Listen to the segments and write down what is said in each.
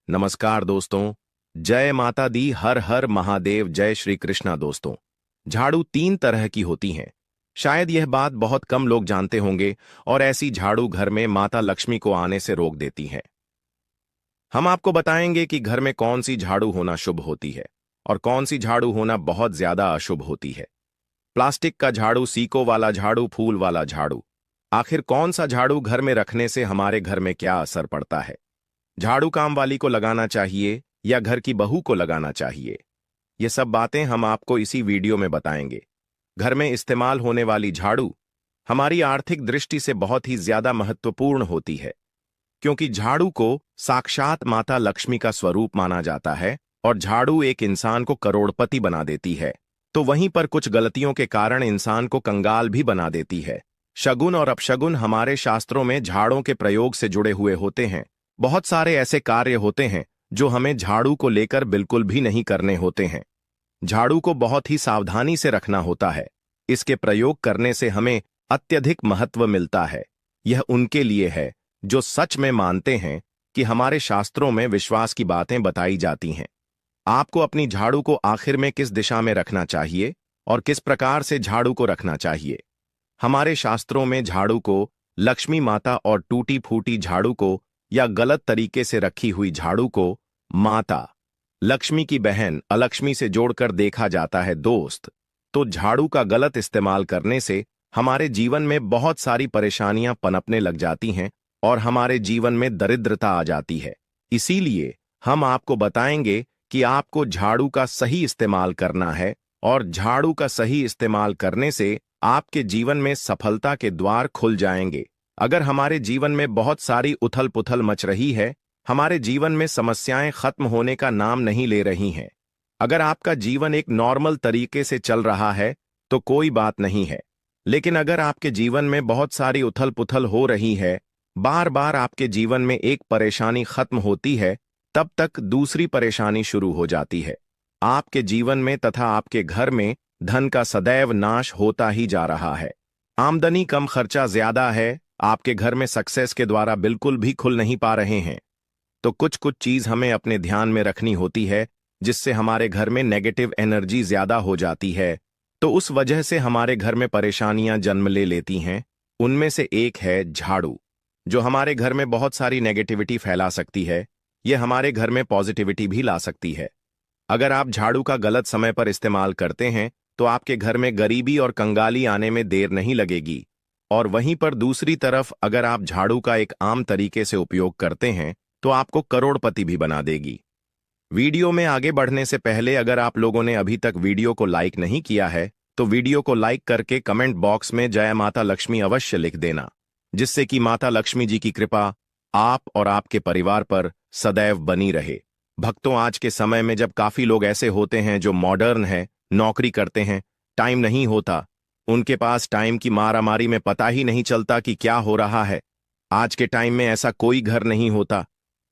नमस्कार दोस्तों। जय माता दी, हर हर महादेव, जय श्री कृष्णा। दोस्तों, झाड़ू तीन तरह की होती हैं। शायद यह बात बहुत कम लोग जानते होंगे और ऐसी झाड़ू घर में माता लक्ष्मी को आने से रोक देती है। हम आपको बताएंगे कि घर में कौन सी झाड़ू होना शुभ होती है और कौन सी झाड़ू होना बहुत ज्यादा अशुभ होती है। प्लास्टिक का झाड़ू, सीको वाला झाड़ू, फूल वाला झाड़ू, आखिर कौन सा झाड़ू घर में रखने से हमारे घर में क्या असर पड़ता है? झाड़ू काम वाली को लगाना चाहिए या घर की बहू को लगाना चाहिए? ये सब बातें हम आपको इसी वीडियो में बताएंगे। घर में इस्तेमाल होने वाली झाड़ू हमारी आर्थिक दृष्टि से बहुत ही ज्यादा महत्वपूर्ण होती है, क्योंकि झाड़ू को साक्षात माता लक्ष्मी का स्वरूप माना जाता है और झाड़ू एक इंसान को करोड़पति बना देती है, तो वहीं पर कुछ गलतियों के कारण इंसान को कंगाल भी बना देती है। शगुन और अपशगुन हमारे शास्त्रों में झाड़ों के प्रयोग से जुड़े हुए होते हैं। बहुत सारे ऐसे कार्य होते हैं जो हमें झाड़ू को लेकर बिल्कुल भी नहीं करने होते हैं। झाड़ू को बहुत ही सावधानी से रखना होता है। इसके प्रयोग करने से हमें अत्यधिक महत्व मिलता है। यह उनके लिए है जो सच में मानते हैं कि हमारे शास्त्रों में विश्वास की बातें बताई जाती हैं। आपको अपनी झाड़ू को आखिर में किस दिशा में रखना चाहिए और किस प्रकार से झाड़ू को रखना चाहिए? हमारे शास्त्रों में झाड़ू को लक्ष्मी माता और टूटी फूटी झाड़ू को या गलत तरीके से रखी हुई झाड़ू को माता लक्ष्मी की बहन अलक्ष्मी से जोड़कर देखा जाता है। दोस्त, तो झाड़ू का गलत इस्तेमाल करने से हमारे जीवन में बहुत सारी परेशानियां पनपने लग जाती हैं और हमारे जीवन में दरिद्रता आ जाती है। इसीलिए हम आपको बताएंगे कि आपको झाड़ू का सही इस्तेमाल करना है और झाड़ू का सही इस्तेमाल करने से आपके जीवन में सफलता के द्वार खुल जाएंगे। अगर हमारे जीवन में बहुत सारी उथल पुथल मच रही है, हमारे जीवन में समस्याएं खत्म होने का नाम नहीं ले रही हैं, अगर आपका जीवन एक नॉर्मल तरीके से चल रहा है तो कोई बात नहीं है, लेकिन अगर आपके जीवन में बहुत सारी उथल पुथल हो रही है, बार बार आपके जीवन में एक परेशानी खत्म होती है, तब तक दूसरी परेशानी शुरू हो जाती है। आपके जीवन में तथा आपके घर में धन का सदैव नाश होता ही जा रहा है। आमदनी कम, खर्चा ज्यादा है, आपके घर में सक्सेस के द्वारा बिल्कुल भी खुल नहीं पा रहे हैं, तो कुछ कुछ चीज हमें अपने ध्यान में रखनी होती है जिससे हमारे घर में नेगेटिव एनर्जी ज्यादा हो जाती है, तो उस वजह से हमारे घर में परेशानियां जन्म ले लेती हैं। उनमें से एक है झाड़ू, जो हमारे घर में बहुत सारी नेगेटिविटी फैला सकती है। यह हमारे घर में पॉजिटिविटी भी ला सकती है। अगर आप झाड़ू का गलत समय पर इस्तेमाल करते हैं तो आपके घर में गरीबी और कंगाली आने में देर नहीं लगेगी, और वहीं पर दूसरी तरफ अगर आप झाड़ू का एक आम तरीके से उपयोग करते हैं तो आपको करोड़पति भी बना देगी। वीडियो में आगे बढ़ने से पहले अगर आप लोगों ने अभी तक वीडियो को लाइक नहीं किया है तो वीडियो को लाइक करके कमेंट बॉक्स में जय माता लक्ष्मी अवश्य लिख देना, जिससे कि माता लक्ष्मी जी की कृपा आप और आपके परिवार पर सदैव बनी रहे। भक्तों, आज के समय में जब काफी लोग ऐसे होते हैं जो मॉडर्न है, नौकरी करते हैं, टाइम नहीं होता, उनके पास टाइम की मारामारी में पता ही नहीं चलता कि क्या हो रहा है। आज के टाइम में ऐसा कोई घर नहीं होता,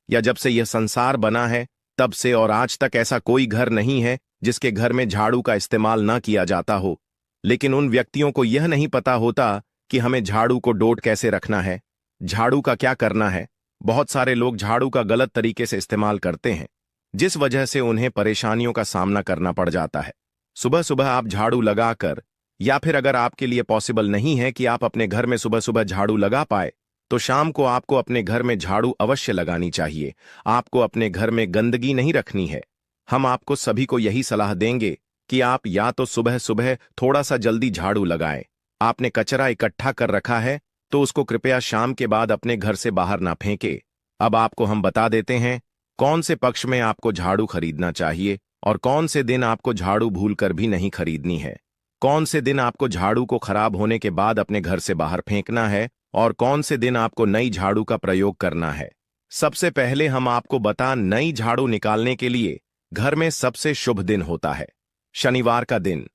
या जब से यह संसार बना है तब से और आज तक ऐसा कोई घर नहीं है जिसके घर में झाड़ू का इस्तेमाल ना किया जाता हो। लेकिन उन व्यक्तियों को यह नहीं पता होता कि हमें झाड़ू को डोट कैसे रखना है, झाड़ू का क्या करना है। बहुत सारे लोग झाड़ू का गलत तरीके से इस्तेमाल करते हैं, जिस वजह से उन्हें परेशानियों का सामना करना पड़ जाता है। सुबह सुबह आप झाड़ू लगाकर, या फिर अगर आपके लिए पॉसिबल नहीं है कि आप अपने घर में सुबह सुबह झाड़ू लगा पाए, तो शाम को आपको अपने घर में झाड़ू अवश्य लगानी चाहिए। आपको अपने घर में गंदगी नहीं रखनी है। हम आपको सभी को यही सलाह देंगे कि आप या तो सुबह सुबह थोड़ा सा जल्दी झाड़ू लगाएं। आपने कचरा इकट्ठा कर रखा है तो उसको कृपया शाम के बाद अपने घर से बाहर ना फेंके। अब आपको हम बता देते हैं कौन से पक्ष में आपको झाड़ू खरीदना चाहिए और कौन से दिन आपको झाड़ू भूलकर भी नहीं खरीदनी है, कौन से दिन आपको झाड़ू को खराब होने के बाद अपने घर से बाहर फेंकना है और कौन से दिन आपको नई झाड़ू का प्रयोग करना है। सबसे पहले हम आपको बता, नई झाड़ू निकालने के लिए घर में सबसे शुभ दिन होता है शनिवार का दिन।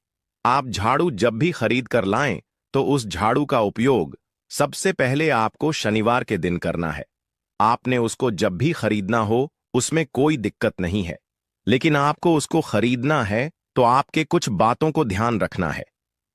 आप झाड़ू जब भी खरीद कर लाएं तो उस झाड़ू का उपयोग सबसे पहले आपको शनिवार के दिन करना है। आपने उसको जब भी खरीदना हो उसमें कोई दिक्कत नहीं है, लेकिन आपको उसको खरीदना है तो आपके कुछ बातों को ध्यान रखना है।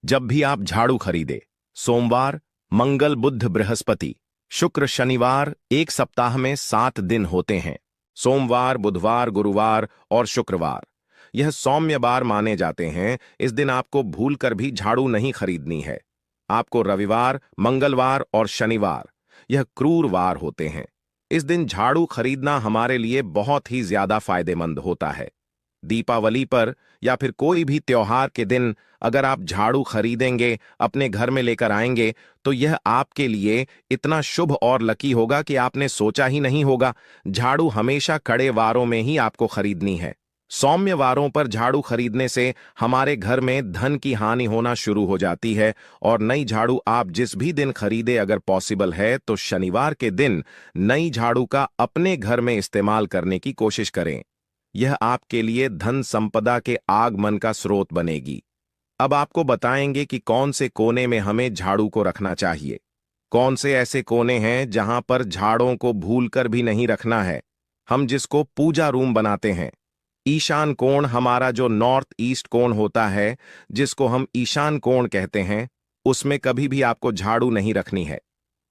जब भी आप झाड़ू खरीदे, सोमवार, मंगल, बुध, बृहस्पति, शुक्र, शनिवार, एक सप्ताह में 7 दिन होते हैं। सोमवार, बुधवार, गुरुवार और शुक्रवार यह सौम्य बार माने जाते हैं। इस दिन आपको भूलकर भी झाड़ू नहीं खरीदनी है। आपको रविवार, मंगलवार और शनिवार यह क्रूर वार होते हैं। इस दिन झाड़ू खरीदना हमारे लिए बहुत ही ज्यादा फायदेमंद होता है। दीपावली पर या फिर कोई भी त्योहार के दिन अगर आप झाड़ू खरीदेंगे, अपने घर में लेकर आएंगे, तो यह आपके लिए इतना शुभ और लकी होगा कि आपने सोचा ही नहीं होगा। झाड़ू हमेशा कड़े वारों में ही आपको खरीदनी है। सौम्य वारों पर झाड़ू खरीदने से हमारे घर में धन की हानि होना शुरू हो जाती है। और नई झाड़ू आप जिस भी दिन खरीदे, अगर पॉसिबल है तो शनिवार के दिन नई झाड़ू का अपने घर में इस्तेमाल करने की कोशिश करें। यह आपके लिए धन संपदा के आगमन का स्रोत बनेगी। अब आपको बताएंगे कि कौन से कोने में हमें झाड़ू को रखना चाहिए। कौन से ऐसे कोने हैं जहां पर झाड़ों को भूलकर भी नहीं रखना है। हम जिसको पूजा रूम बनाते हैं, ईशान कोण हमारा जो नॉर्थ ईस्ट कोण होता है, जिसको हम ईशान कोण कहते हैं, उसमें कभी भी आपको झाड़ू नहीं रखनी है।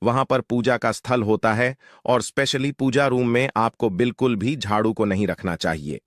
वहां पर पूजा का स्थल होता है और स्पेशली पूजा रूम में आपको बिल्कुल भी झाड़ू को नहीं रखना चाहिए।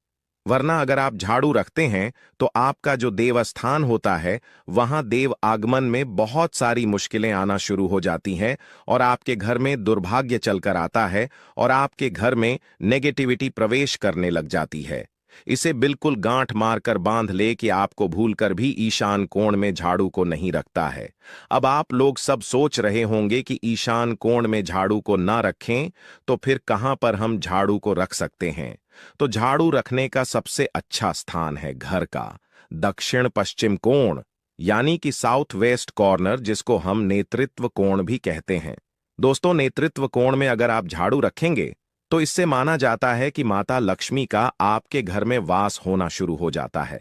वरना अगर आप झाड़ू रखते हैं तो आपका जो देवस्थान होता है, वहां देव आगमन में बहुत सारी मुश्किलें आना शुरू हो जाती हैं और आपके घर में दुर्भाग्य चलकर आता है और आपके घर में नेगेटिविटी प्रवेश करने लग जाती है। इसे बिल्कुल गांठ मारकर बांध ले कि आपको भूलकर भी ईशान कोण में झाड़ू को नहीं रखता है। अब आप लोग सब सोच रहे होंगे कि ईशान कोण में झाड़ू को ना रखें तो फिर कहां पर हम झाड़ू को रख सकते हैं। तो झाड़ू रखने का सबसे अच्छा स्थान है घर का दक्षिण पश्चिम कोण, यानी कि साउथ वेस्ट कॉर्नर, जिसको हम नेतृत्व कोण भी कहते हैं। दोस्तों, नेतृत्व कोण में अगर आप झाड़ू रखेंगे तो इससे माना जाता है कि माता लक्ष्मी का आपके घर में वास होना शुरू हो जाता है।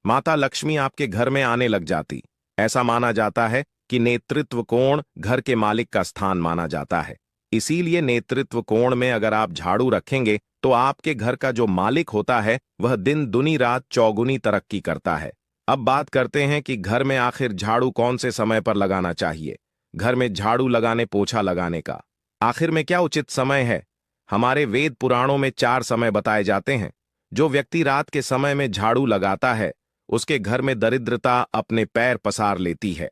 माता लक्ष्मी आपके घर में आने लग जाती। ऐसा माना जाता है कि नेतृत्व कोण घर के मालिक का स्थान माना जाता है। इसीलिए नेतृत्व कोण में अगर आप झाड़ू रखेंगे तो आपके घर का जो मालिक होता है वह दिन दुनी रात चौगुनी तरक्की करता है। अब बात करते हैं कि घर में आखिर झाड़ू कौन से समय पर लगाना चाहिए। घर में झाड़ू लगाने, पोछा लगाने का आखिर में क्या उचित समय है। हमारे वेद पुराणों में 4 समय बताए जाते हैं। जो व्यक्ति रात के समय में झाड़ू लगाता है उसके घर में दरिद्रता अपने पैर पसार लेती है।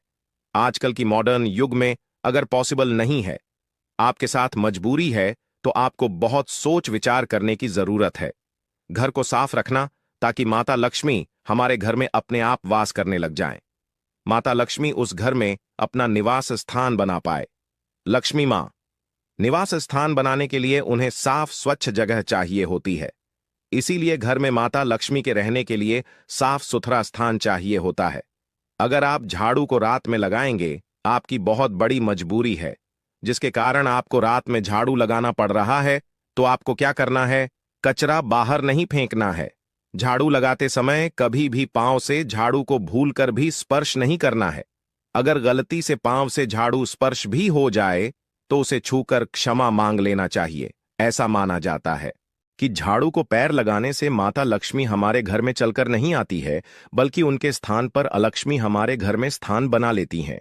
आजकल की मॉडर्न युग में अगर पॉसिबल नहीं है, आपके साथ मजबूरी है, तो आपको बहुत सोच विचार करने की जरूरत है। घर को साफ रखना ताकि माता लक्ष्मी हमारे घर में अपने आप वास करने लग जाएं। माता लक्ष्मी उस घर में अपना निवास स्थान बना पाए। लक्ष्मी मां निवास स्थान बनाने के लिए उन्हें साफ स्वच्छ जगह चाहिए होती है। इसीलिए घर में माता लक्ष्मी के रहने के लिए साफ सुथरा स्थान चाहिए होता है। अगर आप झाड़ू को रात में लगाएंगे, आपकी बहुत बड़ी मजबूरी है जिसके कारण आपको रात में झाड़ू लगाना पड़ रहा है, तो आपको क्या करना है, कचरा बाहर नहीं फेंकना है। झाड़ू लगाते समय कभी भी पांव से झाड़ू को भूलकर भी स्पर्श नहीं करना है। अगर गलती से पांव से झाड़ू स्पर्श भी हो जाए तो उसे छूकर क्षमा मांग लेना चाहिए। ऐसा माना जाता है कि झाड़ू को पैर लगाने से माता लक्ष्मी हमारे घर में चलकर नहीं आती है, बल्कि उनके स्थान पर अलक्ष्मी हमारे घर में स्थान बना लेती हैं।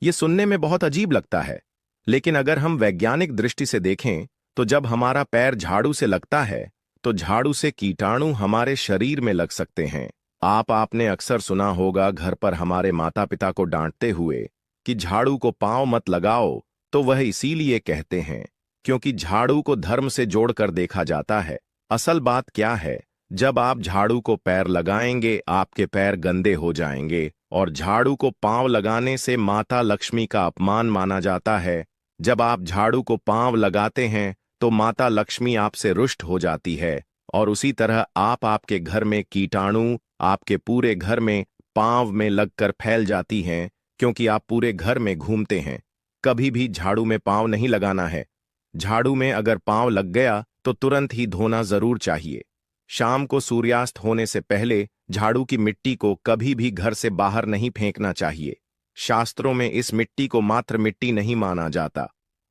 ये सुनने में बहुत अजीब लगता है, लेकिन अगर हम वैज्ञानिक दृष्टि से देखें तो जब हमारा पैर झाड़ू से लगता है तो झाड़ू से कीटाणु हमारे शरीर में लग सकते हैं। आपने अक्सर सुना होगा घर पर हमारे माता पिता को डांटते हुए कि झाड़ू को पांव मत लगाओ, तो वह इसीलिए कहते हैं क्योंकि झाड़ू को धर्म से जोड़कर देखा जाता है। असल बात क्या है, जब आप झाड़ू को पैर लगाएंगे आपके पैर गंदे हो जाएंगे और झाड़ू को पांव लगाने से माता लक्ष्मी का अपमान माना जाता है। जब आप झाड़ू को पांव लगाते हैं तो माता लक्ष्मी आपसे रुष्ट हो जाती है और उसी तरह आपके घर में कीटाणु आपके पूरे घर में पांव में लगकर फैल जाती हैं, क्योंकि आप पूरे घर में घूमते हैं। कभी भी झाड़ू में पांव नहीं लगाना है। झाड़ू में अगर पांव लग गया तो तुरंत ही धोना जरूर चाहिए। शाम को सूर्यास्त होने से पहले झाड़ू की मिट्टी को कभी भी घर से बाहर नहीं फेंकना चाहिए। शास्त्रों में इस मिट्टी को मात्र मिट्टी नहीं माना जाता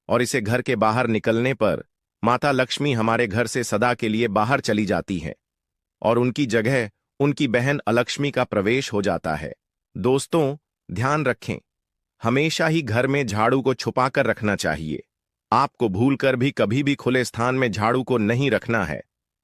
और इसे घर के बाहर निकलने पर माता लक्ष्मी हमारे घर से सदा के लिए बाहर चली जाती हैं और उनकी जगह उनकी बहन अलक्ष्मी का प्रवेश हो जाता है। दोस्तों, ध्यान रखें, हमेशा ही घर में झाड़ू को छुपाकर रखना चाहिए। आपको भूलकर भी कभी भी खुले स्थान में झाड़ू को नहीं रखना है।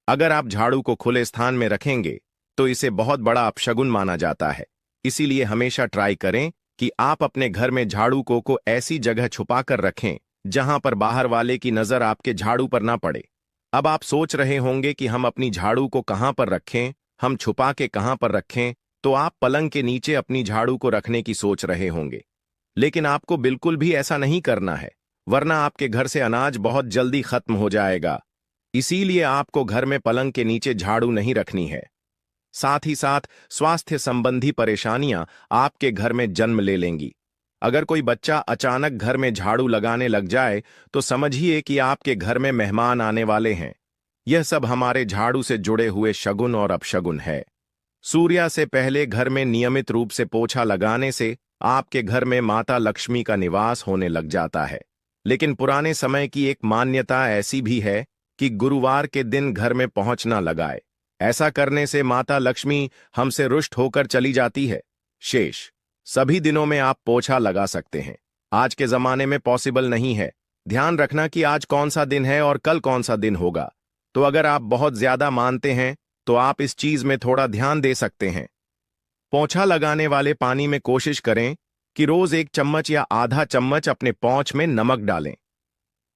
अगर आप झाड़ू को खुले स्थान में रखेंगे तो इसे बहुत बड़ा अपशगुन माना जाता है। इसीलिए हमेशा ट्राई करें कि आप अपने घर में झाड़ू को ऐसी जगह छुपा कर रखें जहां पर बाहर वाले की नजर आपके झाड़ू पर ना पड़े। अब आप सोच रहे होंगे कि हम अपनी झाड़ू को कहां पर रखें, हम छुपा के कहां पर रखें। तो आप पलंग के नीचे अपनी झाड़ू को रखने की सोच रहे होंगे, लेकिन आपको बिल्कुल भी ऐसा नहीं करना है, वरना आपके घर से अनाज बहुत जल्दी खत्म हो जाएगा। इसीलिए आपको घर में पलंग के नीचे झाड़ू नहीं रखनी है। साथ ही साथ स्वास्थ्य संबंधी परेशानियां आपके घर में जन्म ले लेंगी। अगर कोई बच्चा अचानक घर में झाड़ू लगाने लग जाए तो समझिए कि आपके घर में मेहमान आने वाले हैं। यह सब हमारे झाड़ू से जुड़े हुए शगुन और अपशगुन है। सूर्या से पहले घर में नियमित रूप से पोछा लगाने से आपके घर में माता लक्ष्मी का निवास होने लग जाता है। लेकिन पुराने समय की एक मान्यता ऐसी भी है कि गुरुवार के दिन घर में पहुंचना लगाए। ऐसा करने से माता लक्ष्मी हमसे रुष्ट होकर चली जाती है। शेष सभी दिनों में आप पोछा लगा सकते हैं। आज के जमाने में पॉसिबल नहीं है। ध्यान रखना कि आज कौन सा दिन है और कल कौन सा दिन होगा। तो अगर आप बहुत ज्यादा मानते हैं तो आप इस चीज में थोड़ा ध्यान दे सकते हैं। पोछा लगाने वाले पानी में कोशिश करें कि रोज 1 चम्मच या आधा चम्मच अपने पोंछ में नमक डालें।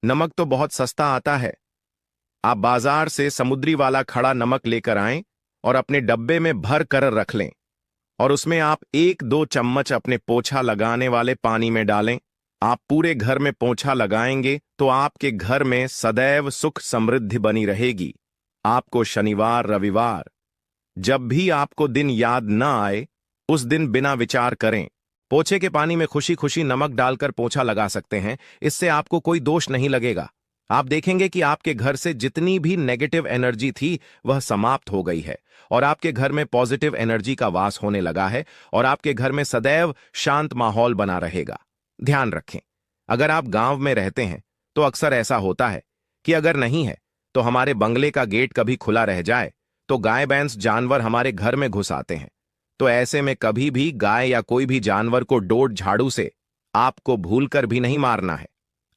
नमक तो बहुत सस्ता आता है। आप बाजार से समुद्री वाला खड़ा नमक लेकर आएं और अपने डब्बे में भर कर रख लें और उसमें आप 1-2 चम्मच अपने पोछा लगाने वाले पानी में डालें। आप पूरे घर में पोछा लगाएंगे तो आपके घर में सदैव सुख समृद्धि बनी रहेगी। आपको शनिवार रविवार जब भी आपको दिन याद न आए उस दिन बिना विचार करें पोछे के पानी में खुशी खुशी नमक डालकर पोछा लगा सकते हैं। इससे आपको कोई दोष नहीं लगेगा। आप देखेंगे कि आपके घर से जितनी भी नेगेटिव एनर्जी थी वह समाप्त हो गई है और आपके घर में पॉजिटिव एनर्जी का वास होने लगा है और आपके घर में सदैव शांत माहौल बना रहेगा। ध्यान रखें, अगर आप गांव में रहते हैं तो अक्सर ऐसा होता है कि अगर नहीं है तो हमारे बंगले का गेट कभी खुला रह जाए तो गाय भैंस जानवर हमारे घर में घुस आते हैं। तो ऐसे में कभी भी गाय या कोई भी जानवर को डोट झाड़ू से आपको भूलकर भी नहीं मारना है।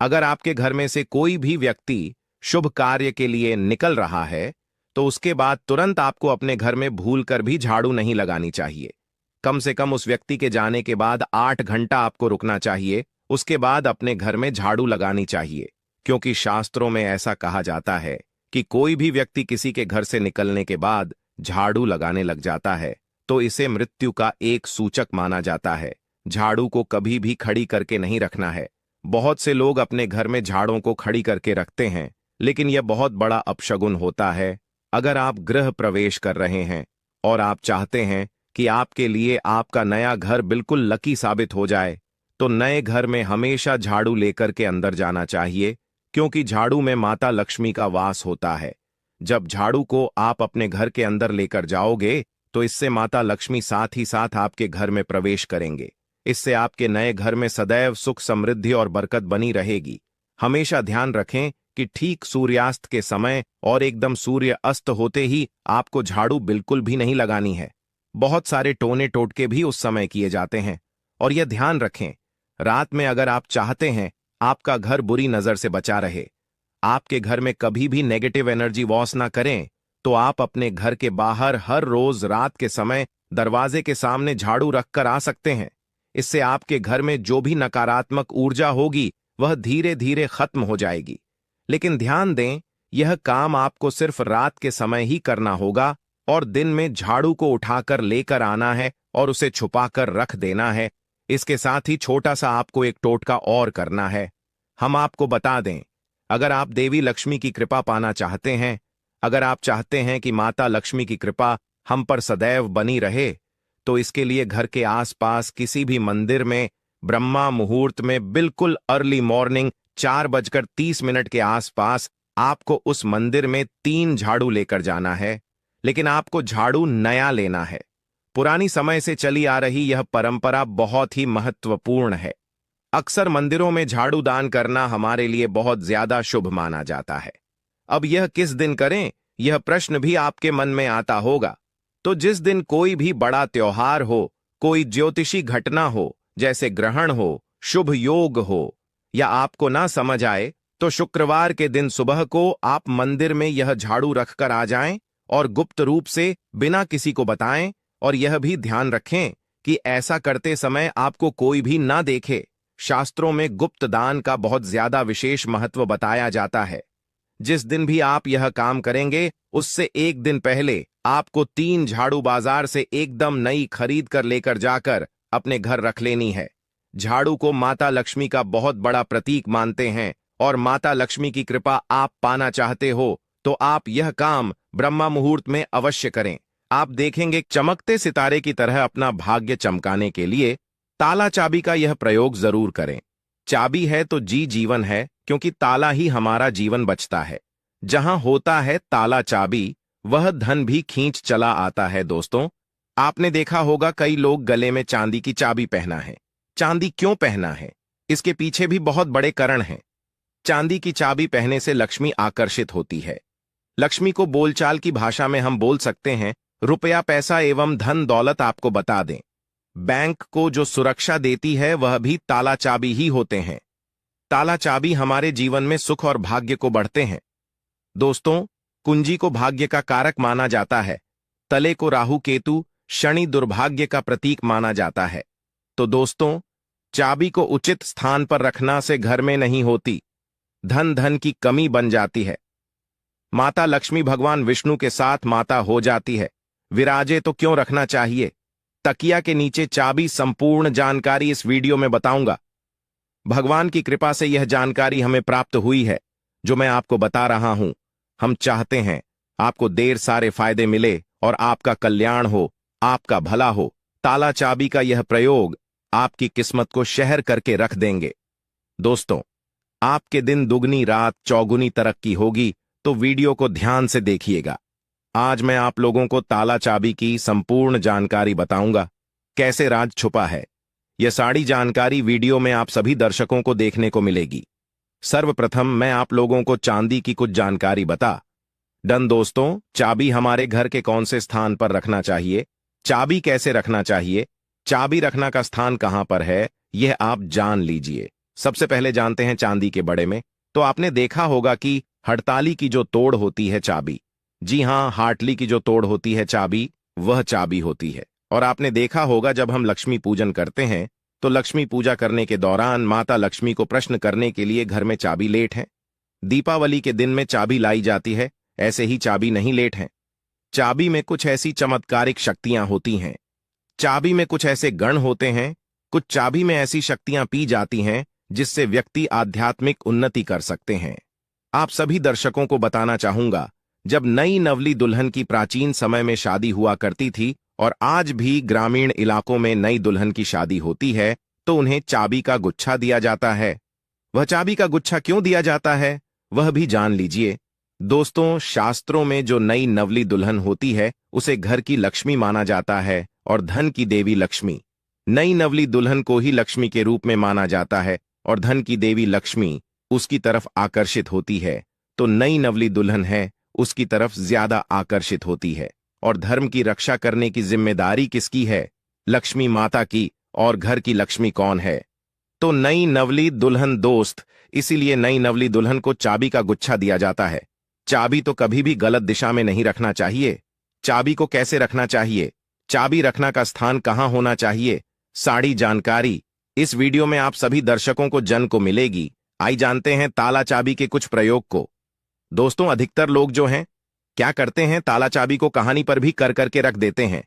अगर आपके घर में से कोई भी व्यक्ति शुभ कार्य के लिए निकल रहा है तो उसके बाद तुरंत आपको अपने घर में भूलकर भी झाड़ू नहीं लगानी चाहिए। कम से कम उस व्यक्ति के जाने के बाद 8 घंटा आपको रुकना चाहिए, उसके बाद अपने घर में झाड़ू लगानी चाहिए। क्योंकि शास्त्रों में ऐसा कहा जाता है कि कोई भी व्यक्ति किसी के घर से निकलने के बाद झाड़ू लगाने लग जाता है तो इसे मृत्यु का एक सूचक माना जाता है। झाड़ू को कभी भी खड़ी करके नहीं रखना है। बहुत से लोग अपने घर में झाड़ों को खड़ी करके रखते हैं, लेकिन यह बहुत बड़ा अपशगुन होता है। अगर आप गृह प्रवेश कर रहे हैं और आप चाहते हैं कि आपके लिए आपका नया घर बिल्कुल लकी साबित हो जाए तो नए घर में हमेशा झाड़ू लेकर के अंदर जाना चाहिए, क्योंकि झाड़ू में माता लक्ष्मी का वास होता है। जब झाड़ू को आप अपने घर के अंदर लेकर जाओगे तो इससे माता लक्ष्मी साथ ही साथ आपके घर में प्रवेश करेंगे। इससे आपके नए घर में सदैव सुख समृद्धि और बरकत बनी रहेगी। हमेशा ध्यान रखें कि ठीक सूर्यास्त के समय और एकदम सूर्य अस्त होते ही आपको झाड़ू बिल्कुल भी नहीं लगानी है। बहुत सारे टोने टोटके भी उस समय किए जाते हैं। और यह ध्यान रखें, रात में अगर आप चाहते हैं आपका घर बुरी नजर से बचा रहे, आपके घर में कभी भी नेगेटिव एनर्जी वॉस ना करें, तो आप अपने घर के बाहर हर रोज रात के समय दरवाजे के सामने झाड़ू रखकर आ सकते हैं। इससे आपके घर में जो भी नकारात्मक ऊर्जा होगी वह धीरे धीरे खत्म हो जाएगी। लेकिन ध्यान दें, यह काम आपको सिर्फ रात के समय ही करना होगा और दिन में झाड़ू को उठाकर लेकर आना है और उसे छुपाकर रख देना है। इसके साथ ही छोटा सा आपको एक टोटका और करना है। हम आपको बता दें, अगर आप देवी लक्ष्मी की कृपा पाना चाहते हैं, अगर आप चाहते हैं कि माता लक्ष्मी की कृपा हम पर सदैव बनी रहे, तो इसके लिए घर के आसपास किसी भी मंदिर में ब्रह्मा मुहूर्त में बिल्कुल अर्ली मॉर्निंग 4:30 के आसपास आपको उस मंदिर में 3 झाड़ू लेकर जाना है। लेकिन आपको झाड़ू नया लेना है। पुरानी समय से चली आ रही यह परंपरा बहुत ही महत्वपूर्ण है। अक्सर मंदिरों में झाड़ू दान करना हमारे लिए बहुत ज्यादा शुभ माना जाता है। अब यह किस दिन करें, यह प्रश्न भी आपके मन में आता होगा। तो जिस दिन कोई भी बड़ा त्योहार हो, कोई ज्योतिषी घटना हो, जैसे ग्रहण हो, शुभ योग हो, या आपको ना समझ आए तो शुक्रवार के दिन सुबह को आप मंदिर में यह झाड़ू रखकर आ जाएं और गुप्त रूप से बिना किसी को बताएं, और यह भी ध्यान रखें कि ऐसा करते समय आपको कोई भी ना देखे। शास्त्रों में गुप्त दान का बहुत ज्यादा विशेष महत्व बताया जाता है। जिस दिन भी आप यह काम करेंगे उससे एक दिन पहले आपको 3 झाड़ू बाजार से एकदम नई खरीद कर लेकर जाकर अपने घर रख लेनी है। झाड़ू को माता लक्ष्मी का बहुत बड़ा प्रतीक मानते हैं, और माता लक्ष्मी की कृपा आप पाना चाहते हो तो आप यह काम ब्रह्मा मुहूर्त में अवश्य करें। आप देखेंगे चमकते सितारे की तरह अपना भाग्य चमकाने के लिए ताला चाबी का यह प्रयोग जरूर करें। चाबी है तो जीवन है, क्योंकि ताला ही हमारा जीवन बचता है। जहां होता है ताला चाबी, वह धन भी खींच चला आता है। दोस्तों, आपने देखा होगा कई लोग गले में चांदी की चाबी पहना है। चांदी क्यों पहना है, इसके पीछे भी बहुत बड़े कारण हैं। चांदी की चाबी पहनने से लक्ष्मी आकर्षित होती है। लक्ष्मी को बोलचाल की भाषा में हम बोल सकते हैं रुपया, पैसा एवं धन दौलत। आपको बता दें, बैंक को जो सुरक्षा देती है वह भी ताला चाबी ही होते हैं। ताला चाबी हमारे जीवन में सुख और भाग्य को बढ़ते हैं। दोस्तों, कुंजी को भाग्य का कारक माना जाता है। तले को राहु केतु शनि दुर्भाग्य का प्रतीक माना जाता है। तो दोस्तों, चाबी को उचित स्थान पर रखना से घर में नहीं होती धन की कमी बन जाती है। माता लक्ष्मी भगवान विष्णु के साथ माता हो जाती है। विराजे तो क्यों रखना चाहिए? तकिया के नीचे चाबी, संपूर्ण जानकारी इस वीडियो में बताऊंगा। भगवान की कृपा से यह जानकारी हमें प्राप्त हुई है जो मैं आपको बता रहा हूं। हम चाहते हैं आपको ढेर सारे फायदे मिले और आपका कल्याण हो, आपका भला हो। ताला चाबी का यह प्रयोग आपकी किस्मत को शहर करके रख देंगे। दोस्तों, आपके दिन दुगनी रात चौगुनी तरक्की होगी, तो वीडियो को ध्यान से देखिएगा। आज मैं आप लोगों को ताला चाबी की संपूर्ण जानकारी बताऊंगा, कैसे राज छुपा है। यह सारी जानकारी वीडियो में आप सभी दर्शकों को देखने को मिलेगी। सर्वप्रथम मैं आप लोगों को चांदी की कुछ जानकारी बता डन। दोस्तों, चाबी हमारे घर के कौन से स्थान पर रखना चाहिए, चाबी कैसे रखना चाहिए, चाबी रखना का स्थान कहां पर है, यह आप जान लीजिए। सबसे पहले जानते हैं चांदी के बड़े में। तो आपने देखा होगा कि हड़ताली की जो तोड़ होती है चाबी, जी हां, हाटली की जो तोड़ होती है चाबी, वह चाबी होती है। और आपने देखा होगा जब हम लक्ष्मी पूजन करते हैं तो लक्ष्मी पूजा करने के दौरान माता लक्ष्मी को प्रश्न करने के लिए घर में चाबी लेट है। दीपावली के दिन में चाबी लाई जाती है, ऐसे ही चाबी नहीं लेट है। चाबी में कुछ ऐसी चमत्कारिक शक्तियां होती हैं। चाबी में कुछ ऐसे गण होते हैं। कुछ चाबी में ऐसी शक्तियां पी जाती हैं जिससे व्यक्ति आध्यात्मिक उन्नति कर सकते हैं। आप सभी दर्शकों को बताना चाहूंगा, जब नई नवली दुल्हन की प्राचीन समय में शादी हुआ करती थी और आज भी ग्रामीण इलाकों में नई दुल्हन की शादी होती है तो उन्हें चाबी का गुच्छा दिया जाता है। वह चाबी का गुच्छा क्यों दिया जाता है, वह भी जान लीजिए। दोस्तों, शास्त्रों में जो नई नवली दुल्हन होती है उसे घर की लक्ष्मी माना जाता है और धन की देवी लक्ष्मी। नई नवली दुल्हन को ही लक्ष्मी के रूप में माना जाता है और धन की देवी लक्ष्मी उसकी तरफ आकर्षित होती है। तो नई नवली दुल्हन है उसकी तरफ ज्यादा आकर्षित होती है। और धर्म की रक्षा करने की जिम्मेदारी किसकी है? लक्ष्मी माता की। और घर की लक्ष्मी कौन है? तो नई नवली दुल्हन। दोस्त, इसीलिए नई नवली दुल्हन को चाबी का गुच्छा दिया जाता है। चाबी तो कभी भी गलत दिशा में नहीं रखना चाहिए। चाबी को कैसे रखना चाहिए, चाबी रखना का स्थान कहां होना चाहिए, सारी जानकारी इस वीडियो में आप सभी दर्शकों को जन को मिलेगी। आई जानते हैं ताला चाबी के कुछ प्रयोग को। दोस्तों, अधिकतर लोग जो हैं क्या करते हैं, ताला चाबी को कहानी पर भी कर करके रख देते हैं।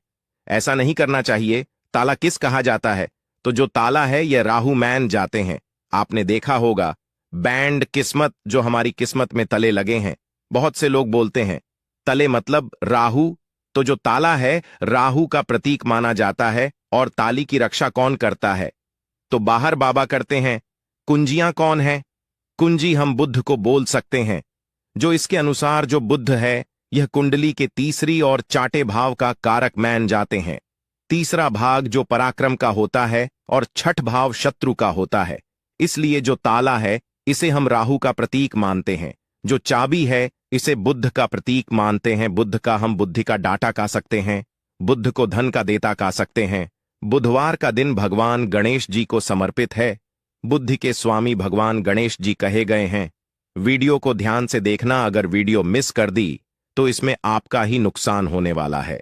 ऐसा नहीं करना चाहिए। ताला किस कहा जाता है? तो जो ताला है यह राहु मैन जाते हैं। आपने देखा होगा बैंड किस्मत, जो हमारी किस्मत में तले लगे हैं। बहुत से लोग बोलते हैं तले मतलब राहु, तो जो ताला है राहु का प्रतीक माना जाता है। और ताली की रक्षा कौन करता है? तो बाहर बाबा करते हैं। कुंजियां कौन है? कुंजी हम बुद्ध को बोल सकते हैं। जो इसके अनुसार जो बुद्ध है यह कुंडली के तीसरी और चाटे भाव का कारक मान जाते हैं। तीसरा भाग जो पराक्रम का होता है और छठ भाव शत्रु का होता है। इसलिए जो ताला है इसे हम राहु का प्रतीक मानते हैं। जो चाबी है इसे बुद्ध का प्रतीक मानते हैं। बुद्ध का हम बुद्धि का डाटा कह सकते हैं। बुद्ध को धन का देता कह सकते हैं। बुधवार का दिन भगवान गणेश जी को समर्पित है। बुद्धि के स्वामी भगवान गणेश जी कहे गए हैं। वीडियो को ध्यान से देखना, अगर वीडियो मिस कर दी तो इसमें आपका ही नुकसान होने वाला है।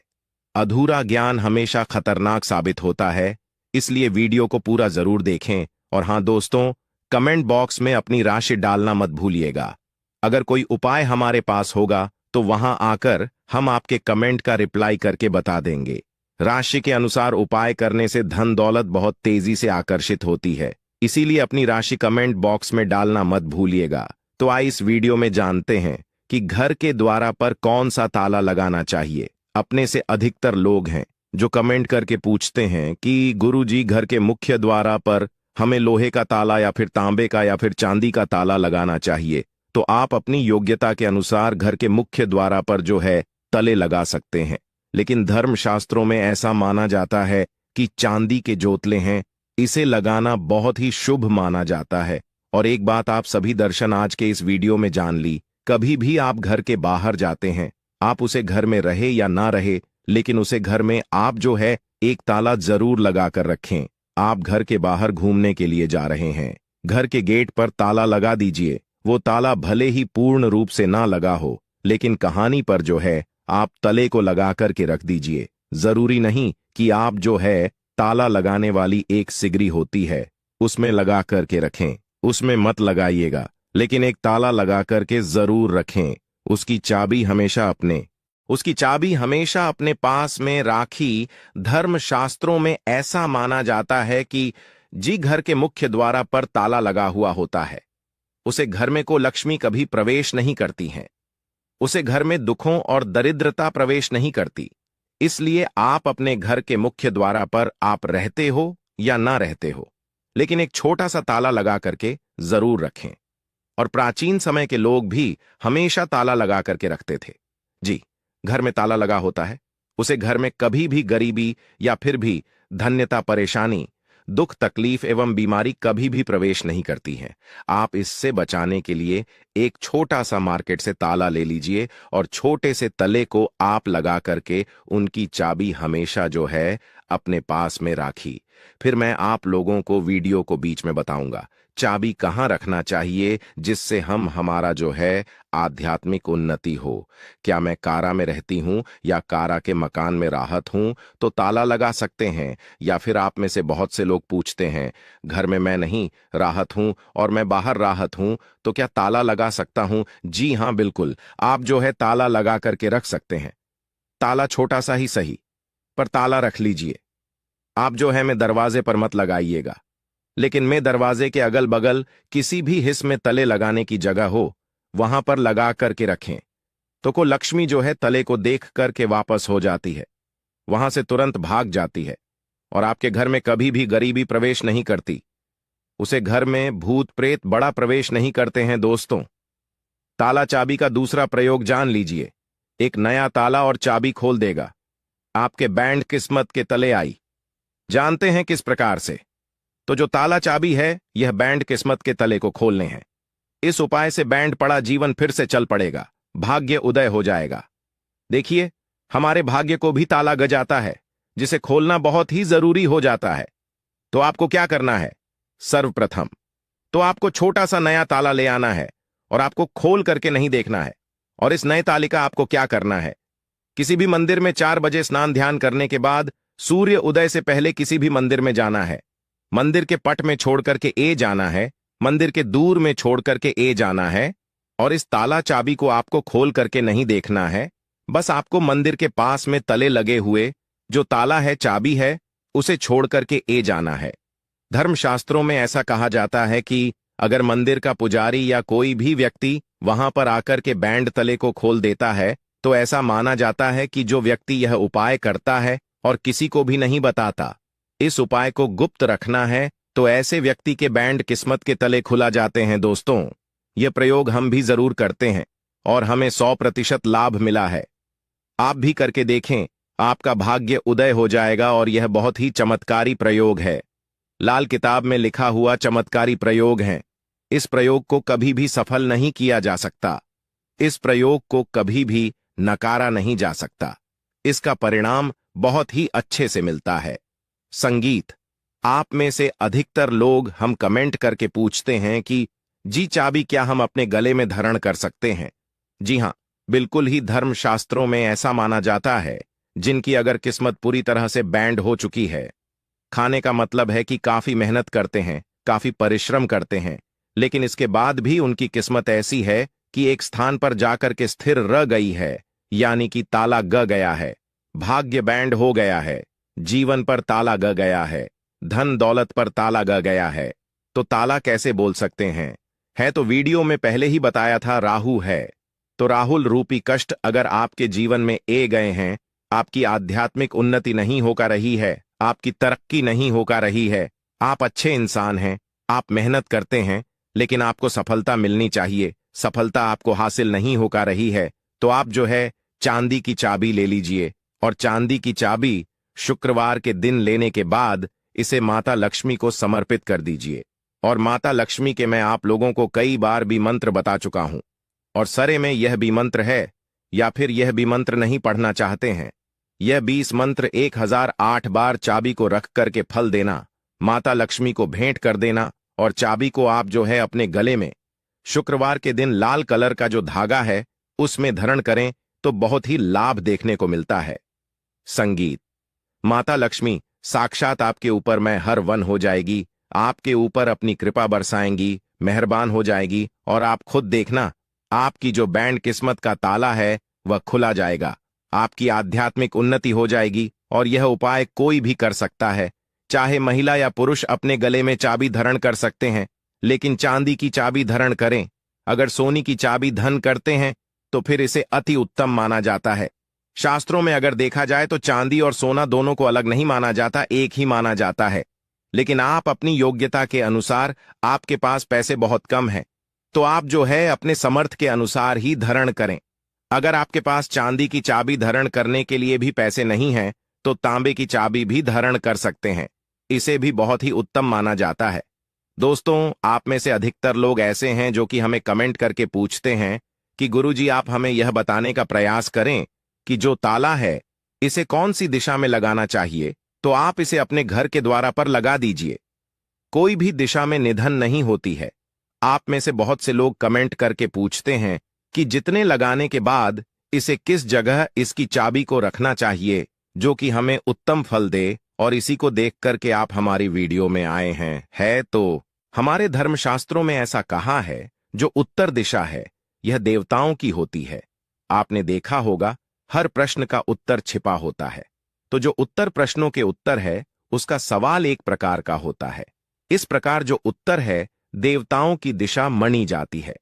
अधूरा ज्ञान हमेशा खतरनाक साबित होता है, इसलिए वीडियो को पूरा जरूर देखें। और हां दोस्तों, कमेंट बॉक्स में अपनी राशि डालना मत भूलिएगा। अगर कोई उपाय हमारे पास होगा तो वहां आकर हम आपके कमेंट का रिप्लाई करके बता देंगे। राशि के अनुसार उपाय करने से धन दौलत बहुत तेजी से आकर्षित होती है, इसीलिए अपनी राशि कमेंट बॉक्स में डालना मत भूलिएगा। तो आइए इस वीडियो में जानते हैं कि घर के द्वार पर कौन सा ताला लगाना चाहिए। अपने से अधिकतर लोग हैं जो कमेंट करके पूछते हैं कि गुरुजी, घर के मुख्य द्वार पर हमें लोहे का ताला या फिर तांबे का या फिर चांदी का ताला लगाना चाहिए। तो आप अपनी योग्यता के अनुसार घर के मुख्य द्वार पर जो है तले लगा सकते हैं, लेकिन धर्मशास्त्रों में ऐसा माना जाता है कि चांदी के जोतले हैं, इसे लगाना बहुत ही शुभ माना जाता है। और एक बात आप सभी दर्शन आज के इस वीडियो में जान ली, कभी भी आप घर के बाहर जाते हैं, आप उसे घर में रहे या ना रहे, लेकिन उसे घर में आप जो है एक ताला जरूर लगा कर रखें। आप घर के बाहर घूमने के लिए जा रहे हैं, घर के गेट पर ताला लगा दीजिए। वो ताला भले ही पूर्ण रूप से ना लगा हो, लेकिन कहानी पर जो है आप तले को लगा करके रख दीजिए। जरूरी नहीं कि आप जो है ताला लगाने वाली एक सिगरी होती है उसमें लगा करके रखें, उसमें मत लगाइएगा, लेकिन एक ताला लगा करके जरूर रखें। उसकी चाबी हमेशा अपने पास में राखी। धर्मशास्त्रों में ऐसा माना जाता है कि जी घर के मुख्य द्वार पर ताला लगा हुआ होता है, उसे घर में को लक्ष्मी कभी प्रवेश नहीं करती हैं, उसे घर में दुखों और दरिद्रता प्रवेश नहीं करती। इसलिए आप अपने घर के मुख्य द्वार पर आप रहते हो या ना रहते हो, लेकिन एक छोटा सा ताला लगा करके जरूर रखें। और प्राचीन समय के लोग भी हमेशा ताला लगा करके रखते थे। जी, घर में ताला लगा होता है, उसे घर में कभी भी गरीबी या फिर भी धन्यता, परेशानी, दुख, तकलीफ एवं बीमारी कभी भी प्रवेश नहीं करती है। आप इससे बचाने के लिए एक छोटा सा मार्केट से ताला ले लीजिए और छोटे से तले को आप लगा करके उनकी चाबी हमेशा जो है अपने पास में राखी। फिर मैं आप लोगों को वीडियो को बीच में बताऊंगा चाबी कहां रखना चाहिए, जिससे हमारा जो है आध्यात्मिक उन्नति हो। क्या मैं कारा में रहती हूं या कारा के मकान में राहत हूं तो ताला लगा सकते हैं, या फिर आप में से बहुत से लोग पूछते हैं घर में मैं नहीं राहत हूं और मैं बाहर राहत हूं तो क्या ताला लगा सकता हूं। जी हां, बिल्कुल, आप जो है ताला लगा करके रख सकते हैं। ताला छोटा सा ही सही, पर ताला रख लीजिए। आप जो है मैं दरवाजे पर मत लगाइएगा, लेकिन मैं दरवाजे के अगल बगल किसी भी हिस्से में तले लगाने की जगह हो वहां पर लगा करके रखें, तो को लक्ष्मी जो है तले को देख करके वापस हो जाती है, वहां से तुरंत भाग जाती है और आपके घर में कभी भी गरीबी प्रवेश नहीं करती। उसे घर में भूत प्रेत बड़ा प्रवेश नहीं करते हैं। दोस्तों, ताला चाबी का दूसरा प्रयोग जान लीजिए। एक नया ताला और चाबी खोल देगा। आपके बैंड किस्मत के तले आई। जानते हैं किस प्रकार से? तो जो ताला चाबी है यह बैंड किस्मत के तले को खोलने हैं। इस उपाय से बैंड पड़ा जीवन फिर से चल पड़ेगा, भाग्य उदय हो जाएगा। देखिए, हमारे भाग्य को भी ताला गजाता है, जिसे खोलना बहुत ही जरूरी हो जाता है। तो आपको क्या करना है? सर्वप्रथम तो आपको छोटा सा नया ताला ले आना है और आपको खोल करके नहीं देखना है। और इस नए ताले का आपको क्या करना है? किसी भी मंदिर में 4 बजे स्नान ध्यान करने के बाद सूर्य उदय से पहले किसी भी मंदिर में जाना है। मंदिर के पट में छोड़ करके ए जाना है, मंदिर के दूर में छोड़ करके ए जाना है। और इस ताला चाबी को आपको खोल करके नहीं देखना है, बस आपको मंदिर के पास में तले लगे हुए जो ताला है, चाबी है, उसे छोड़ करके ए जाना है। धर्मशास्त्रों में ऐसा कहा जाता है कि अगर मंदिर का पुजारी या कोई भी व्यक्ति वहां पर आकर के बैंड तले को खोल देता है तो ऐसा माना जाता है कि जो व्यक्ति यह उपाय करता है और किसी को भी नहीं बताता, इस उपाय को गुप्त रखना है, तो ऐसे व्यक्ति के बैंड किस्मत के तले खुला जाते हैं। दोस्तों, यह प्रयोग हम भी जरूर करते हैं और हमें 100% लाभ मिला है। आप भी करके देखें, आपका भाग्य उदय हो जाएगा। और यह बहुत ही चमत्कारी प्रयोग है, लाल किताब में लिखा हुआ चमत्कारी प्रयोग है। इस प्रयोग को कभी भी सफल नहीं किया जा सकता, इस प्रयोग को कभी भी नकारा नहीं जा सकता। इसका परिणाम बहुत ही अच्छे से मिलता है। संगीत, आप में से अधिकतर लोग हम कमेंट करके पूछते हैं कि जी, चाबी क्या हम अपने गले में धारण कर सकते हैं? जी हाँ, बिल्कुल ही। धर्मशास्त्रों में ऐसा माना जाता है, जिनकी अगर किस्मत पूरी तरह से बैंड हो चुकी है, खाने का मतलब है कि काफी मेहनत करते हैं, काफी परिश्रम करते हैं, लेकिन इसके बाद भी उनकी किस्मत ऐसी है कि एक स्थान पर जाकर के स्थिर रह गई है, यानी कि ताला ग गया है, भाग्य बैंड हो गया है, जीवन पर ताला ग गया है, धन दौलत पर ताला ग गया है। तो ताला कैसे बोल सकते हैं? है तो वीडियो में पहले ही बताया था, राहु है। तो राहुल रूपी कष्ट अगर आपके जीवन में ए गए हैं, आपकी आध्यात्मिक उन्नति नहीं होकर रही है, आपकी तरक्की नहीं होकर रही है, आप अच्छे इंसान हैं, आप मेहनत करते हैं, लेकिन आपको सफलता मिलनी चाहिए, सफलता आपको हासिल नहीं होकर रही है, तो आप जो है चांदी की चाबी ले लीजिए, और चांदी की चाबी शुक्रवार के दिन लेने के बाद इसे माता लक्ष्मी को समर्पित कर दीजिए। और माता लक्ष्मी के मैं आप लोगों को कई बार भी मंत्र बता चुका हूं, और सरे में यह भी मंत्र है, या फिर यह भी मंत्र नहीं पढ़ना चाहते हैं, यह 20 मंत्र 1008 बार चाबी को रख करके फल देना, माता लक्ष्मी को भेंट कर देना, और चाबी को आप जो है अपने गले में शुक्रवार के दिन लाल कलर का जो धागा है उसमें धारण करें, तो बहुत ही लाभ देखने को मिलता है। संगीत। माता लक्ष्मी साक्षात आपके ऊपर में हर वन हो जाएगी, आपके ऊपर अपनी कृपा बरसाएंगी, मेहरबान हो जाएगी, और आप खुद देखना, आपकी जो बैंड किस्मत का ताला है वह खुला जाएगा, आपकी आध्यात्मिक उन्नति हो जाएगी। और यह उपाय कोई भी कर सकता है, चाहे महिला या पुरुष अपने गले में चाबी धारण कर सकते हैं, लेकिन चांदी की चाबी धारण करें। अगर सोनी की चाबी धन करते हैं तो फिर इसे अति उत्तम माना जाता है। शास्त्रों में अगर देखा जाए तो चांदी और सोना दोनों को अलग नहीं माना जाता, एक ही माना जाता है। लेकिन आप अपनी योग्यता के अनुसार, आपके पास पैसे बहुत कम हैं, तो आप जो है अपने समर्थ के अनुसार ही धारण करें। अगर आपके पास चांदी की चाबी धारण करने के लिए भी पैसे नहीं हैं, तो तांबे की चाबी भी धारण कर सकते हैं, इसे भी बहुत ही उत्तम माना जाता है। दोस्तों, आप में से अधिकतर लोग ऐसे हैं जो कि हमें कमेंट करके पूछते हैं कि गुरुजी आप हमें यह बताने का प्रयास करें कि जो ताला है इसे कौन सी दिशा में लगाना चाहिए, तो आप इसे अपने घर के द्वार पर लगा दीजिए। कोई भी दिशा में निधन नहीं होती है। आप में से बहुत से लोग कमेंट करके पूछते हैं कि जितने लगाने के बाद इसे किस जगह इसकी चाबी को रखना चाहिए जो कि हमें उत्तम फल दे, और इसी को देख करके आप हमारी वीडियो में आए हैं। है तो हमारे धर्मशास्त्रों में ऐसा कहा है, जो उत्तर दिशा है यह देवताओं की होती है। आपने देखा होगा हर प्रश्न का उत्तर छिपा होता है, तो जो उत्तर प्रश्नों के उत्तर है उसका सवाल एक प्रकार का होता है। इस प्रकार जो उत्तर है देवताओं की दिशा मानी जाती है।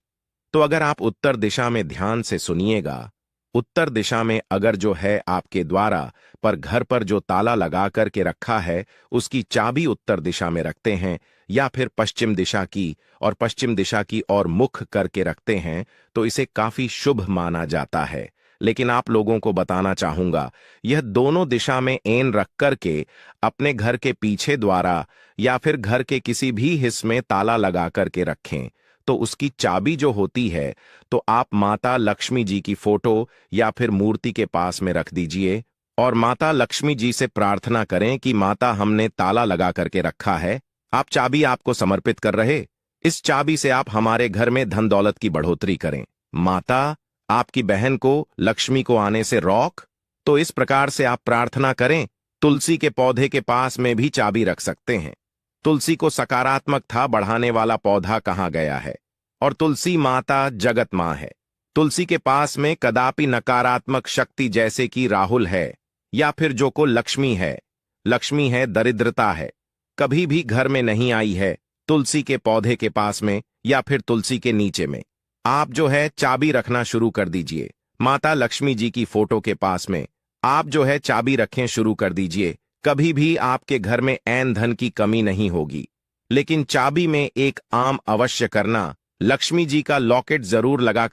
तो अगर आप उत्तर दिशा में ध्यान से सुनिएगा, उत्तर दिशा में अगर जो है आपके द्वारा पर घर पर जो ताला लगा करके रखा है उसकी चाबी उत्तर दिशा में रखते हैं, या फिर पश्चिम दिशा की, और पश्चिम दिशा की और मुख करके रखते हैं, तो इसे काफी शुभ माना जाता है। लेकिन आप लोगों को बताना चाहूंगा, यह दोनों दिशा में एन रख करके अपने घर के पीछे द्वारा या फिर घर के किसी भी हिस्से में ताला लगा करके रखें, तो उसकी चाबी जो होती है तो आप माता लक्ष्मी जी की फोटो या फिर मूर्ति के पास में रख दीजिए, और माता लक्ष्मी जी से प्रार्थना करें कि माता हमने ताला लगा करके रखा है, आप चाबी आपको समर्पित कर रहे, इस चाबी से आप हमारे घर में धन दौलत की बढ़ोतरी करें। माता आपकी बहन को लक्ष्मी को आने से रोक। तो इस प्रकार से आप प्रार्थना करें। तुलसी के पौधे के पास में भी चाबी रख सकते हैं। तुलसी को सकारात्मकता बढ़ाने वाला पौधा कहा गया है, और तुलसी माता जगत मां है। तुलसी के पास में कदापि नकारात्मक शक्ति जैसे कि राहुल है, या फिर जो को लक्ष्मी है, दरिद्रता है, कभी भी घर में नहीं आई है। तुलसी के पौधे के पास में या फिर तुलसी के नीचे में आप जो है चाबी रखना शुरू कर दीजिए। माता लक्ष्मी जी की फोटो के पास में आप जो है चाबी रखें शुरू कर दीजिए। कभी भी आपके घर में ऐन धन की कमी नहीं होगी। लेकिन चाबी में एक आम अवश्य करना, लक्ष्मी जी का लॉकेट जरूर लगा